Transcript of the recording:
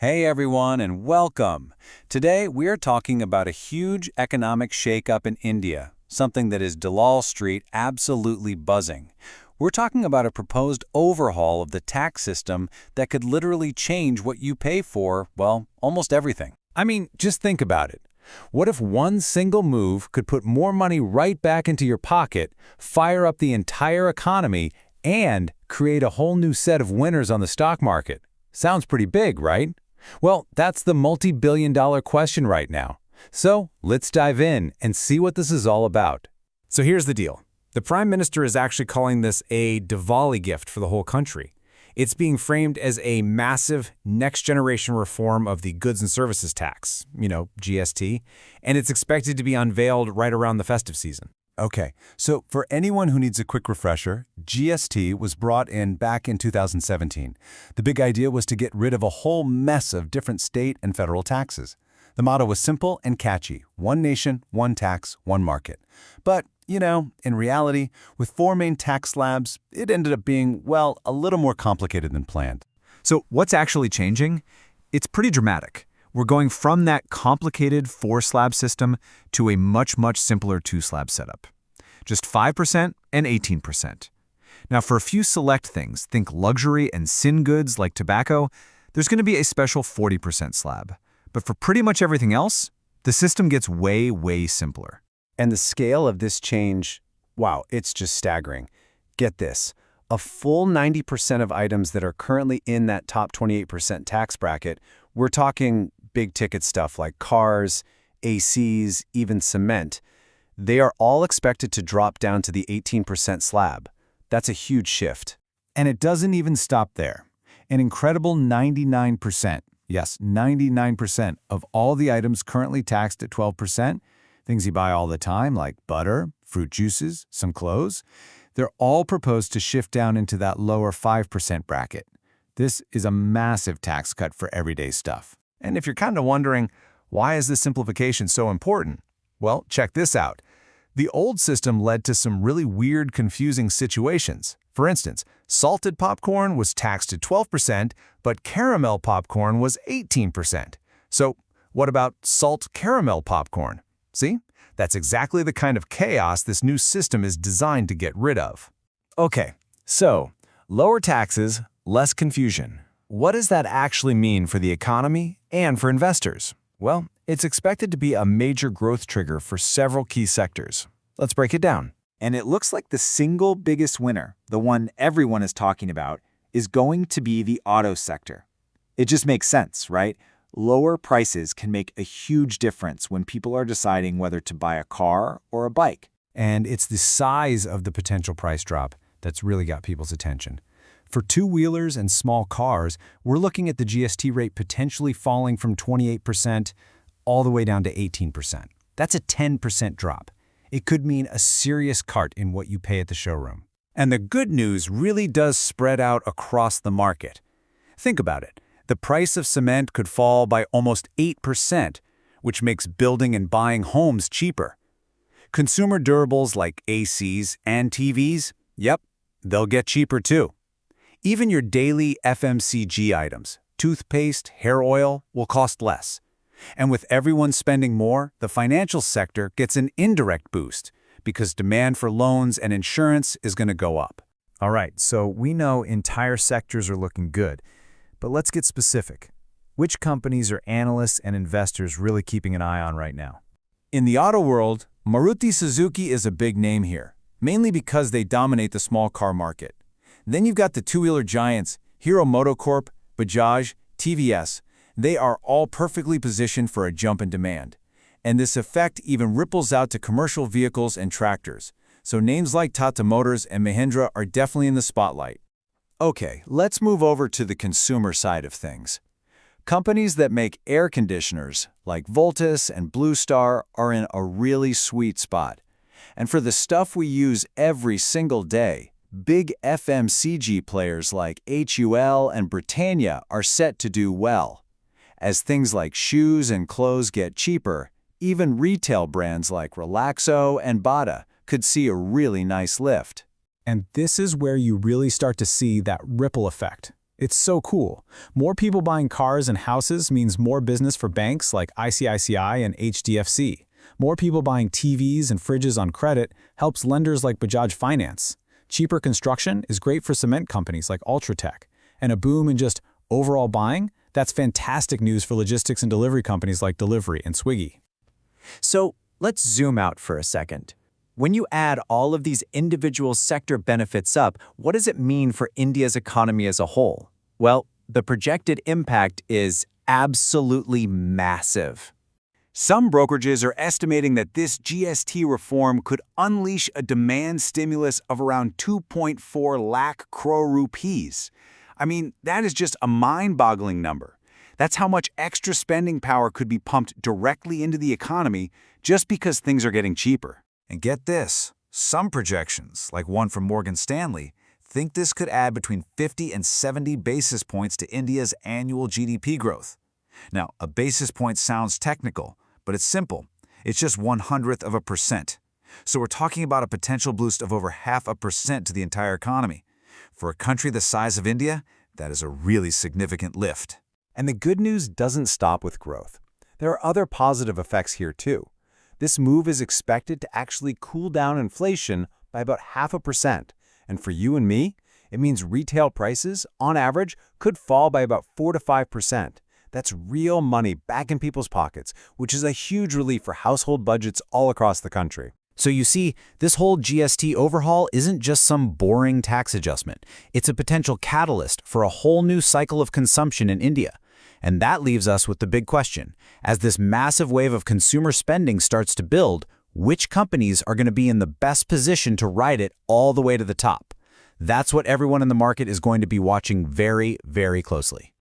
Hey everyone, and welcome. Today we are talking about a huge economic shakeup in India, something that is Dalal Street absolutely buzzing. We're talking about a proposed overhaul of the tax system that could literally change what you pay for, well, almost everything. I mean, just think about it. What if one single move could put more money right back into your pocket, fire up the entire economy, and create a whole new set of winners on the stock market? Sounds pretty big, right? Well, that's the multi-billion-dollar question right now. So let's dive in and see what this is all about. So here's the deal. The Prime Minister is actually calling this a Diwali gift for the whole country. It's being framed as a massive next-generation reform of the goods and services tax, GST, and it's expected to be unveiled right around the festive season. Okay, so for anyone who needs a quick refresher, GST was brought in back in 2017. The big idea was to get rid of a whole mess of different state and federal taxes. The motto was simple and catchy: one nation, one tax, one market. But, in reality, with four main tax slabs, it ended up being, well, a little more complicated than planned. So what's actually changing? It's pretty dramatic. We're going from that complicated four-slab system to a much simpler two-slab setup. Just 5% and 18%. Now, for a few select things, think luxury and sin goods like tobacco, there's going to be a special 40% slab. But for pretty much everything else, the system gets way simpler. And the scale of this change, wow, it's just staggering. Get this. A full 90% of items that are currently in that top 28% tax bracket, we're talking big-ticket stuff like cars, ACs, even cement, they are all expected to drop down to the 18% slab. That's a huge shift. And it doesn't even stop there. An incredible 99%, yes, 99% of all the items currently taxed at 12%, things you buy all the time like butter, fruit juices, some clothes, they're all proposed to shift down into that lower 5% bracket. This is a massive tax cut for everyday stuff. And if you're kind of wondering, why is this simplification so important? Well, check this out. The old system led to some really weird, confusing situations. For instance, salted popcorn was taxed at 12%, but caramel popcorn was 18%. So what about salt caramel popcorn? See? That's exactly the kind of chaos this new system is designed to get rid of. Okay, so lower taxes, less confusion. What does that actually mean for the economy and for investors? Well, it's expected to be a major growth trigger for several key sectors. Let's break it down. And it looks like the single biggest winner, the one everyone is talking about, is going to be the auto sector. It just makes sense, right? Lower prices can make a huge difference when people are deciding whether to buy a car or a bike. And it's the size of the potential price drop that's really got people's attention. For two-wheelers and small cars, we're looking at the GST rate potentially falling from 28% all the way down to 18%. That's a 10% drop. It could mean a serious cut in what you pay at the showroom. And the good news really does spread out across the market. Think about it. The price of cement could fall by almost 8%, which makes building and buying homes cheaper. Consumer durables like ACs and TVs, yep, they'll get cheaper too. Even your daily FMCG items, toothpaste, hair oil, will cost less. And with everyone spending more, the financial sector gets an indirect boost because demand for loans and insurance is going to go up. All right, so we know entire sectors are looking good, but let's get specific. Which companies are analysts and investors really keeping an eye on right now? In the auto world, Maruti Suzuki is a big name here, mainly because they dominate the small car market. Then you've got the two-wheeler giants, Hero MotoCorp, Bajaj, TVS. They are all perfectly positioned for a jump in demand. And this effect even ripples out to commercial vehicles and tractors. So names like Tata Motors and Mahindra are definitely in the spotlight. Okay, let's move over to the consumer side of things. Companies that make air conditioners, like Voltas and Blue Star, are in a really sweet spot. And for the stuff we use every single day, big FMCG players like HUL and Britannia are set to do well. As things like shoes and clothes get cheaper, even retail brands like Relaxo and Bata could see a really nice lift. And this is where you really start to see that ripple effect. It's so cool. More people buying cars and houses means more business for banks like ICICI and HDFC. More people buying TVs and fridges on credit helps lenders like Bajaj Finance. Cheaper construction is great for cement companies like Ultratech. And a boom in just overall buying, that's fantastic news for logistics and delivery companies like Delhivery and Swiggy. So let's zoom out for a second. When you add all of these individual sector benefits up, what does it mean for India's economy as a whole? Well, the projected impact is absolutely massive. Some brokerages are estimating that this GST reform could unleash a demand stimulus of around 2.4 lakh crore rupees. I mean, that is just a mind-boggling number. That's how much extra spending power could be pumped directly into the economy just because things are getting cheaper. And get this, some projections, like one from Morgan Stanley, think this could add between 50 and 70 basis points to India's annual GDP growth. Now, a basis point sounds technical, but it's simple. It's just 0.01%. So we're talking about a potential boost of over 0.5% to the entire economy. For a country the size of India, that is a really significant lift. And the good news doesn't stop with growth. There are other positive effects here too. This move is expected to actually cool down inflation by about 0.5%. And for you and me, it means retail prices, on average, could fall by about 4 to 5%. That's real money back in people's pockets, which is a huge relief for household budgets all across the country. So you see, this whole GST overhaul isn't just some boring tax adjustment. It's a potential catalyst for a whole new cycle of consumption in India. And that leaves us with the big question. As this massive wave of consumer spending starts to build, which companies are going to be in the best position to ride it all the way to the top? That's what everyone in the market is going to be watching very, very closely.